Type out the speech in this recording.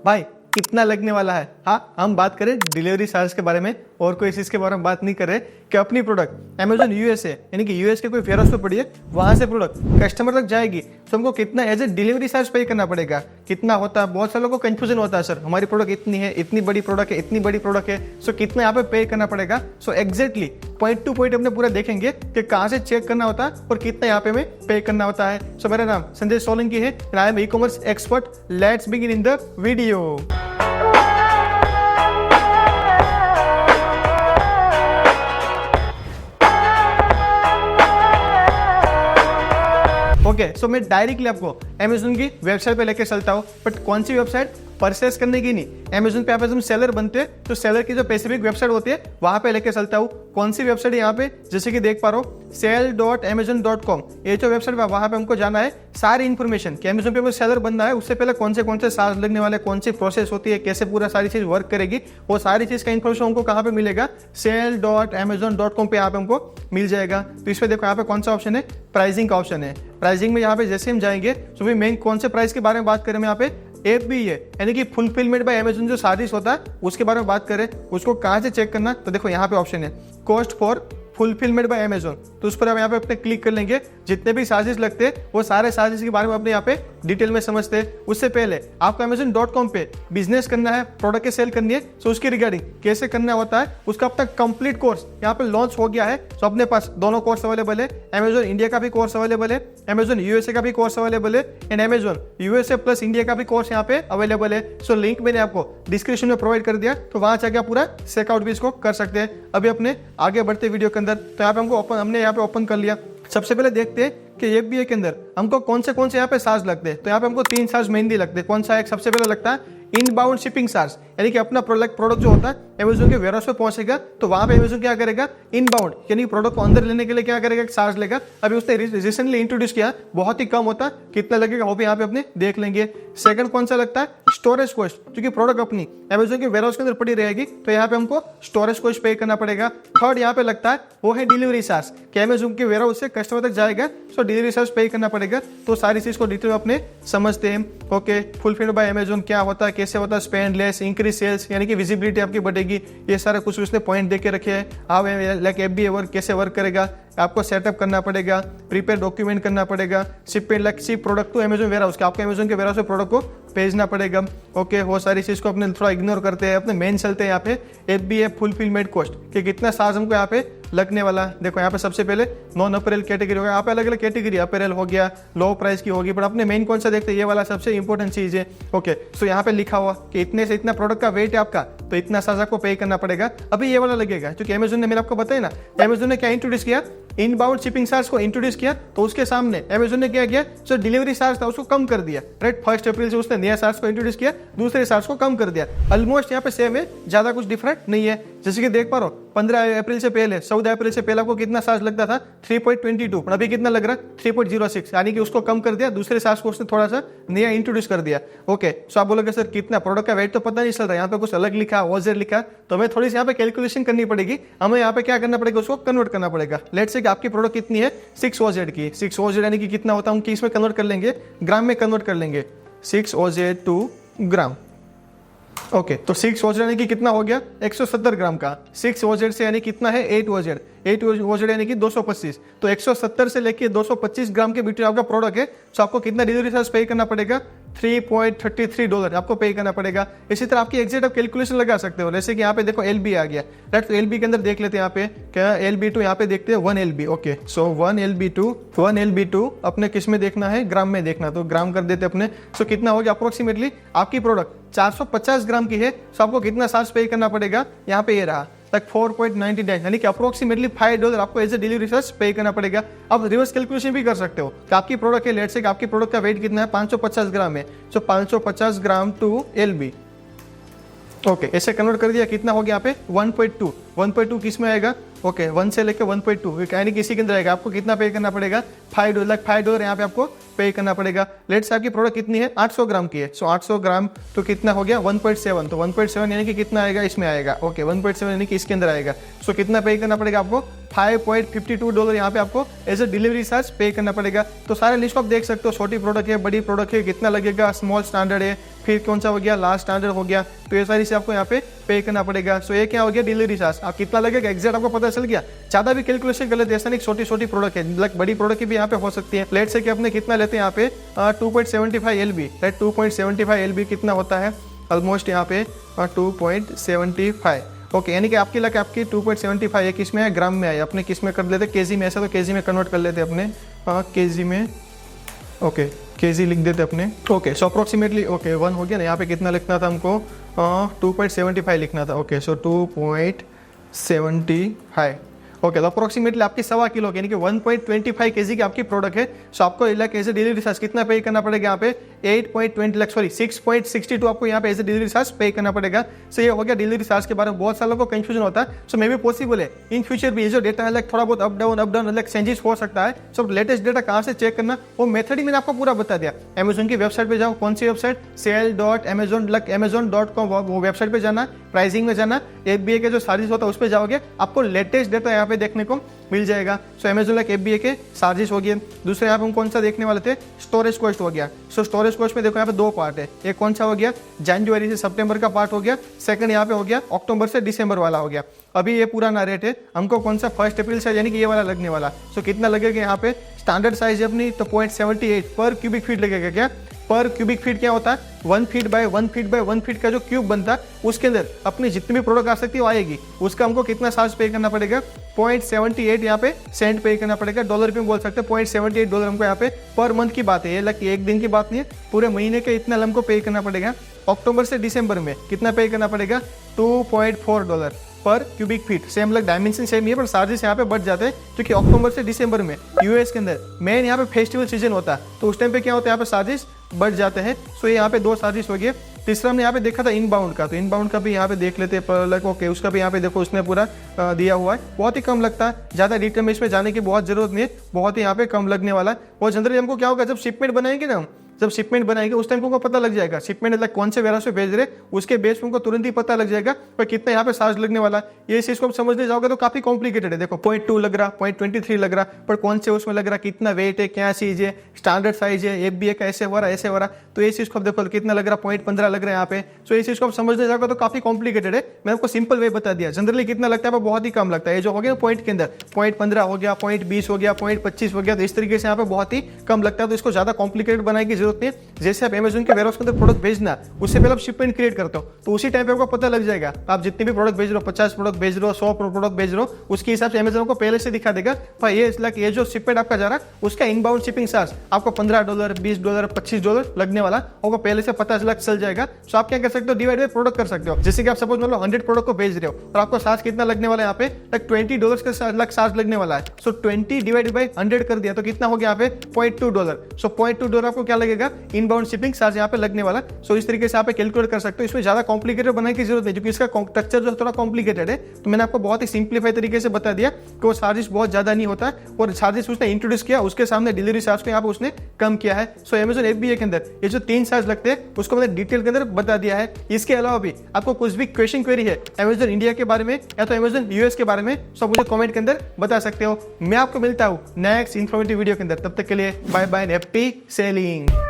भाई कितना लगने वाला है। हाँ, हम बात करें डिलीवरी चार्ज के बारे में और कोई चीज के बारे में बात नहीं कर रहे कि अपनी प्रोडक्ट अमेजोन यूएसए यानी कि यूएस के कोई फेयरहाउस पे पड़ी है, वहां से प्रोडक्ट कस्टमर तक जाएगी तो हमको कितना एज ए डिलीवरी चार्ज पे करना पड़ेगा, कितना होता है। बहुत सारे लोगों को कंफ्यूजन होता है, सर हमारी प्रोडक्ट इतनी है, इतनी बड़ी प्रोडक्ट है, इतनी बड़ी प्रोडक्ट है, सो कितना यहाँ पे पे करना पड़ेगा। So exactly point two point अपने पूरा देखेंगे कि कहाँ से चेक करना होता है और कितना यहाँ पे हमें पे करना होता है। सो मेरा नाम संजय सोलंकी है, I am e-commerce expert. Let's begin in the video. Okay, so मैं डायरेक्टली आपको अमेजोन की वेबसाइट पे लेके चलता हूँ, बट कौन सी वेबसाइट, परचेस करने की नहीं। अमेजोन पे आप हम सेलर बनते हैं तो सेलर की जो स्पेसिफिक वेबसाइट होती है वहां पे लेके चलता हूँ। कौन सी वेबसाइट है यहाँ पे, जैसे कि देख पा रहा हूँ sell.amazon.com, ये जो वेबसाइट है वहां पे हमको जाना है सारी इन्फॉर्मेशन कि अमेजोन पे सेलर बनना है, उससे पहले कौन से चार्ज लगने वाले, कौन सी प्रोसेस होती है, कैसे पूरा सारी चीज वर्क करेगी, वो सारी चीज का इन्फॉर्मेशन हमको कहाँ पे मिलेगा, sell.amazon.com पे यहाँ पे हमको मिल जाएगा। तो इस पे देखो यहाँ पे कौन सा ऑप्शन है, प्राइसिंग का ऑप्शन है। प्राइसिंग में यहाँ पे जैसे हम जाएंगे तो भी मेन कौन से प्राइस के बारे में बात करें, यहाँ पे एप भी है यानी कि फुलफिलमेंट बाय अमेजोन जो सर्विस होता है उसके बारे में बात करें, उसको कहाँ से चेक करना, तो देखो यहाँ पे ऑप्शन है cost for fulfilment bye Amazon, तो उस पर हम यहाँ पे अपने क्लिक कर लेंगे। जितने भी चार्जेस लगते हैं वो सारे चार्जेस के बारे में अपने यहाँ पे डिटेल में समझते हैं। उससे पहले आपको अमेजोन.com पे बिजनेस करना है, प्रोडक्ट के सेल करनी है, तो उसकी रिगार्डिंग कैसे करना होता है उसका अपना कंप्लीट कोर्स यहाँ पे लॉन्च हो गया है। तो अपने पास दोनों कोर्स अवेलेबल है, अमेजोन इंडिया का भी कोर्स अवेलेबल है, अमेजोन यूएसए का भी कोर्स अवेलेबल है and Amazon USA plus India का भी कोर्स यहाँ पे अवेलेबल है। सो लिंक मैंने आपको डिस्क्रिप्शन में प्रोवाइड कर दिया, तो वहां जाके पूरा चेकआउट भी इसको कर सकते हैं। अभी अपने आगे बढ़ते वीडियो के अंदर, तो यहाँ पे हमने यहाँ पे ओपन कर लिया। सबसे पहले देखते हैं कि एफबीए के अंदर हमको कौन से यहाँ पे चार्ज लगते हैं। तो यहाँ पे हमको 3 चार्ज मेनली लगते हैं। कौन सा, एक सबसे पहले लगता है इनबाउंड शिपिंग चार्ज, यानी कि अपना प्रोडक्ट जो होता है अमेजोन के वेयरहाउस पे पहुंचेगा तो वहां पे अमेजोन क्या करेगा, इनबाउंड यानी प्रोडक्ट को अंदर लेने के लिए क्या करेगा, चार्ज लेगा। अभी उसने रिसेंटली इंट्रोड्यूस किया, बहुत ही कम होता, कितना लगेगा वो भी यहाँ पे अपने देख लेंगे। सेकंड कौन सा लगता है, स्टोरेज कॉस्ट, क्योंकि प्रोडक्ट अपनी अमेजोन के वेयरहाउस के अंदर पड़ी रहेगी तो यहाँ पे हमको स्टोरेज कॉस्ट पे करना पड़ेगा। थर्ड यहाँ पे लगता है वो है डिलीवरी चार्ज, कि अमेजोन के वेयरहाउस से कस्टमर तक जाएगा तो डिलीवरी चार्ज पे करना पड़ेगा। तो सारी चीज को डिटेल में अपने समझते हैं। ओके, फुलफिल्ड बाय अमेजोन क्या होता है, कैसे होता है, स्पेंड लेस, इंक्रीज सेल्स यानी कि विजिबिलिटी आपकी बढ़ेगी, ये सारा कुछ उसने पॉइंट दे के रखे हैं। हाउ लाइक एफबीए वर्क, कैसे वर्क करेगा, आपको सेटअप करना पड़ेगा, प्रीपेड डॉक्यूमेंट करना पड़ेगा, shipment like ship product to Amazon warehouse, आपको अमेजोन के वेयरहाउस में प्रोडक्ट को भेजना पड़ेगा। ओके, वो सारी चीज को अपने थोड़ा इग्नोर करते हैं, अपने मेन चलते हैं यहाँ पे एफबीए फुलफिलमेंट कॉस्ट कि कितना चार्ज हमको यहाँ पे लगने वाला। देखो यहाँ पे सबसे पहले नॉन अपरेल कैटेगरी हो गया, यहाँ पे अलग अलग कैटेगरी, अपरेल हो गया, लो प्राइस की होगी, पर अपने मेन कौन सा देखते हैं, ये वाला सबसे इंपॉर्टेंट चीज है। ओके, सो यहाँ पे लिखा हुआ कि इतने से इतना प्रोडक्ट का वेट है आपका तो इतना चार्ज आपको पे करना पड़ेगा। अभी ये वाला लगेगा क्योंकि अमेजोन ने, मैंने आपको बताया ना, अमेजोन ने क्या इंट्रोड्यूस किया, इनबाउंड शिपिंग चार्ज को इंट्रोड्यूस किया, तो उसके सामने अमेजोन ने क्या किया, जो डिलीवरी चार्ज था उसको कम कर दिया। राइट, 1 अप्रैल से उसने नया चार्ज को इंट्रोड्यूस किया, दूसरे चार्ज को कम कर दिया। ऑलमोस्ट यहाँ पे सेम है, ज्यादा कुछ डिफरेंट नहीं है। जैसे कि देख पा रहा हूँ 15 अप्रैल से पहले, 14 अप्रैल से पहले आपको कितना चार्ज लगता था, 3.22, पर अभी कितना लग रहा है 3.06, यानी कि उसको कम कर दिया, दूसरे चार्ज को उसने थोड़ा सा नया इंट्रोड्यूस कर दिया। ओके, सो आप बोलोगे सर कितना, प्रोडक्ट का वेट तो पता नहीं चल रहा, यहाँ पे कुछ अलग लिखा, ओजेड लिखा, तो हमें थोड़ी सी यहाँ पे कैलकुलेशन करनी पड़ेगी। हमें यहाँ पे क्या करना पड़ेगा, उसको कन्वर्ट करना पड़ेगा। लेट्स से कि आपकी प्रोडक्ट कितनी है, 6 ओजेड की, 6 ओजेड यानी कि कितना होता है, हम इसमें कन्वर्ट कर लेंगे, ग्राम में कन्वर्ट कर लेंगे, 6 ओजेड टू ग्राम। ओके, तो 6 ओजेड यानी कि कितना हो गया, 170 ग्राम का। 6 ओजेड से यानी कितना है, 8 ओजेड, 8 ओजेड यानी कि 225। तो 170 से लेके 225 ग्राम के बीच आपका प्रोडक्ट है, तो आपको कितना डिलीवरी चार्ज पे करना पड़ेगा, $3.33 आपको पे करना पड़ेगा। इसी तरह आपकी एग्जैक्ट आप कैलकुलेशन लगा सकते हो। जैसे कि यहाँ पे देखो एलबी आ गया, राइट, तो एलबी के अंदर देख लेते हैं यहाँ पे क्या, LB2 यहाँ पे देखते हैं 1 LB। ओके, सो 1 LB2 अपने किस में देखना है, ग्राम में देखना, तो ग्राम कर देते अपने। सो कितना हो गया अप्रोक्सीमेटली, आपकी प्रोडक्ट 450 ग्राम की है, तो आपको कितना चार्ज पे करना पड़ेगा, यहाँ पे ये रहा तक 4.99, यानी कि अप्रोक्सीमेटली $5 आपको एज ए डिलीवरी चार्ज पे करना पड़ेगा। अब रिवर्स कैलकुलेशन भी कर सकते हो कि आपकी प्रोडक्ट है, लेट से कि आपकी प्रोडक्ट का वेट कितना है, 550 ग्राम है, सो 550 ग्राम टू LB। ओके, ऐसे कन्वर्ट कर दिया, कितना हो गया यहाँ पे 1.2 किस में आएगा, ओके 1 से लेके 1.2 यानी कि इसी के अंदर आएगा। आपको कितना पे करना पड़ेगा, $5 यहाँ पे आपको पे करना पड़ेगा। लेट से आपकी प्रोडक्ट कितनी है, 800 ग्राम की है, सो 800 ग्राम तो कितना हो गया 1.7, तो 1.7 यानी कि कितना आएगा, इसमें आएगा। ओके, 1.7 यानी कि इसके अंदर आएगा। सो कितना पे करना पड़ेगा आपको, $5.52 यहाँ पे आपको एज अ डिलीवरी चार्ज पे करना पड़ेगा। तो सारे लिस्ट आप देख सकते हो, छोटी प्रोडक्ट है, बड़ी प्रोडक्ट है, कितना लगेगा, स्मॉल स्टैंडर्ड है, फिर कौन सा हो गया, लार्ज स्टैंडर्ड हो गया, तो ये सारी से आपको यहाँ पे पे करना पड़ेगा। सो ये क्या हो गया, डिलीवरी चार्ज। आप कितना लगेगा एग्जैक्ट आपको पता चल गया। ज़्यादा भी कैलकुलेशन गलत, ऐसा नहीं, छोटी छोटी प्रोडक्ट है, लाइक बड़ी प्रोडक्ट की भी यहाँ पे हो सकती है। लेट से कि अपने कितना लेते हैं यहाँ पे 2.75 LB, राइट, 2.75 LB कितना होता है ऑलमोस्ट यहाँ पे 2.75, ओके, यानी कि आपकी लग आपकी 2.75 है, किस में है, ग्राम में है, अपने किस में कर लेते, केजी में, ऐसा तो केजी में कन्वर्ट कर लेते अपने, केजी में, ओके, केजी लिख देते अपने, ओके। सो अप्रोक्सीमेटली ओके 1 हो गया ना, यहाँ पे कितना लिखना था हमको 2.75 लिखना था, ओके। सो 2.75, ओके। तो अप्रोक्सीमेटली आपकी 1.25 किलो यानी कि 1.25 kg की आपकी प्रोडक्ट है। सो आपको like as a delivery charge कितना पे करना पड़ेगा यहाँ पे 6.62 आपको यहाँ पे एज ए डिलीवरी चार्ज पे करना पड़ेगा। सो ये हो गया डिलीवरी चार्ज के बारे में। बहुत सारे लोगों को कंफ्यूजन होता है। सो मे भी पॉसिबल है इन फ्यूचर भी ये जो डेटा है लाइक थोड़ा बहुत अप डाउन लाइक चेंजेस हो सकता है। सो लेटेस्ट डेटा कहाँ से चेक करना वो मेथड ही मैंने आपको पूरा बता दिया। अमेजोन की वेबसाइट पे जाओ, कौन सी वेबसाइट, sell.amazon.com, वो वेबसाइट पे जाना, प्राइसिंग में जाना, FBA के जो चार्जेस होता है उस पर जाओगे, आपको लेटेस्ट डेटा यहाँ पे देखने को मिल जाएगा। सो अमेजोन लाइक FBA के चार्जेस हो गए। दूसरे यहाँ पे हम कौन सा देखने वाले थे, स्टोरेज कॉस्ट हो गया। सो स्टोरेज कॉस्ट में देखो यहाँ पे 2 पार्ट है, एक कौन सा हो गया, जनवरी से सितंबर का पार्ट हो गया, सेकंड यहाँ पे हो गया अक्टूबर से दिसंबर वाला हो गया। अभी ये पुराना रेट है, हमको कौन सा 1 अप्रैल से यानी कि ये वाला लगने वाला। सो कितना लगेगा यहाँ पे, स्टैंडर्ड साइज है अपनी तो 0.78 पर क्यूबिक फीट लगेगा। क्या पर क्यूबिक फीट क्या होता है, 1 feet by 1 feet by 1 feet का जो क्यूब बनता है उसके अंदर अपनी जितनी भी प्रोडक्ट आ सकती है वो आएगी। उसका हमको कितना चार्ज पे करना पड़ेगा, 0.78 यहाँ पे सेंट पे करना पड़ेगा। डॉलर पे बोल सकते हैं $0.78 हमको यहाँ पे पर मंथ की बात है, ये लाइक एक दिन की बात नहीं है, पूरे महीने के इतना हमको पे करना पड़ेगा। अक्टूबर से दिसंबर में कितना पे करना पड़ेगा, $2.4 पर cubic feet. Same like dimension same ही है पर चार्जेस यहाँ पे बढ़ जाते हैं क्योंकि अक्टूबर से दिसंबर में यूएस के अंदर मेन यहाँ पे फेस्टिवल सीजन होता है, तो उस टाइम पे क्या होता है यहाँ पे चार्जेस बढ़ जाते हैं। सो ये यहाँ पे 2 चार्जेस हो गए। तीसरा हमने यहाँ पे देखा था इनबाउंड का, तो इनबाउंड का भी यहाँ पे देख लेते हैं लाइक ओके, उसका भी यहाँ पे देखो उसने पूरा दिया हुआ है, बहुत ही कम लगता है, ज़्यादा डिटेल में इसमें जाने की बहुत जरूरत नहीं है, बहुत ही यहाँ पे कम लगने वाला है। और जनरली हमको क्या होगा जब शिपमेंट बनाएंगे ना, जब शिपमेंट बनाएंगे उस टाइम को पता लग जाएगा शिपमेंट मतलब कौन से वेयरहाउस पे भेज रहे, उसके बेस पे उनको तुरंत ही पता लग जाएगा पर कितना यहाँ पे चार्ज लगने वाला है। ये चीज को समझने जाओगे तो काफी कॉम्प्लिकेटेड है। देखो 0.2 लग रहा, 0.23 लग रहा, पर कौन से उसमें लग रहा, कितना वेट है, क्या चीज है, स्टैंडर्ड साइज है, FBA का ऐसे हो रहा ऐसे हो रहा, तो ये चीज को देखो कितना लग रहा, 0.15 लग रहा है यहाँ पे। सो ये चीज को समझने जाओगे तो काफी कॉम्प्लिकेटेड है। मैं आपको सिंपल वे बता दिया। जनरली कितना लगता है, बहुत ही कम लगता है। जो हो गया पॉइंट के अंदर 0.15 हो गया, 0.20 हो गया, 0.25 हो गया, तो इस तरीके से यहाँ पे बहुत ही कम लगता है। तो इसको ज्यादा कॉम्प्लिकेटेड बनाने की जरूरत नहीं है। जैसे आप अमेजोन के वेयरहाउस के अंदर प्रोडक्ट भेजना, उससे पहले आप शिपमेंट क्रिएट करते हो तो उसी टाइम पे आपको पता लग जाएगा। आप जितने भी प्रोडक्ट भेज रहे हो, 50 प्रोडक्ट भेज रहे हो, 100 प्रोडक्ट भेज रहे हो, उसके हिसाब से अमेजोन को पहले से दिखा देगा भाई ये जो शिपमेंट आपका जा रहा है उसका इनबाउंड शिपिंग चार्ज आपको $15, $20, $25 लगने वाला आपको पहले से पता चल जाएगा। तो आप क्या कर सकते हो, डिवाइड बाय प्रोडक्ट कर सकते हो। जैसे कि आप सपोज मान लो 100 प्रोडक्ट को भेज रहे हो और आपको चार्ज कितना लगने वाला है यहाँ पे, लाइक $20 का चार्ज लगने वाला है। सो 20 डिवाइड बाय 100 कर दिया तो कितना हो गया यहाँ पे $0.2। सो $0.2 आपको क्या लगेगा, इनबाउंड शिपिंग चार्ज यहाँ पे लगने वाला। सो इस तरीके से आप कैलकुलेट कर सकते हो। इसमें ज्यादा कॉम्प्लिकेटेड बनाने की जरूरत नहीं क्योंकि इसका स्ट्रक्चर जो थोड़ा कॉम्प्लिकेटेड है। तो मैंने आपको बहुत ही सिंप्लीफाई तरीके से बता दिया कि वो चार्जेस बहुत ज्यादा नहीं होता और चार्जेस उसने इंट्रोड्यूस किया, उसके सामने डिलीवरी चार्ज को यहाँ पे उसने कम किया है। सो अमेजोन FBA के अंदर ये जो 3 चार्ज लगते हैं उसको मैंने डिटेल के अंदर बता दिया है। इसके अलावा भी आपको कुछ भी क्वेश्चन क्वेरी है अमेजोन इंडिया के बारे में या तो अमेजोन US के बारे में, सब मुझे कमेंट के अंदर बता सकते हो। मैं आपको मिलता हूँ नेक्स्ट इन्फॉर्मेटिव वीडियो के अंदर। तब तक के लिए बाय बाय, हैप्पी सेलिंग।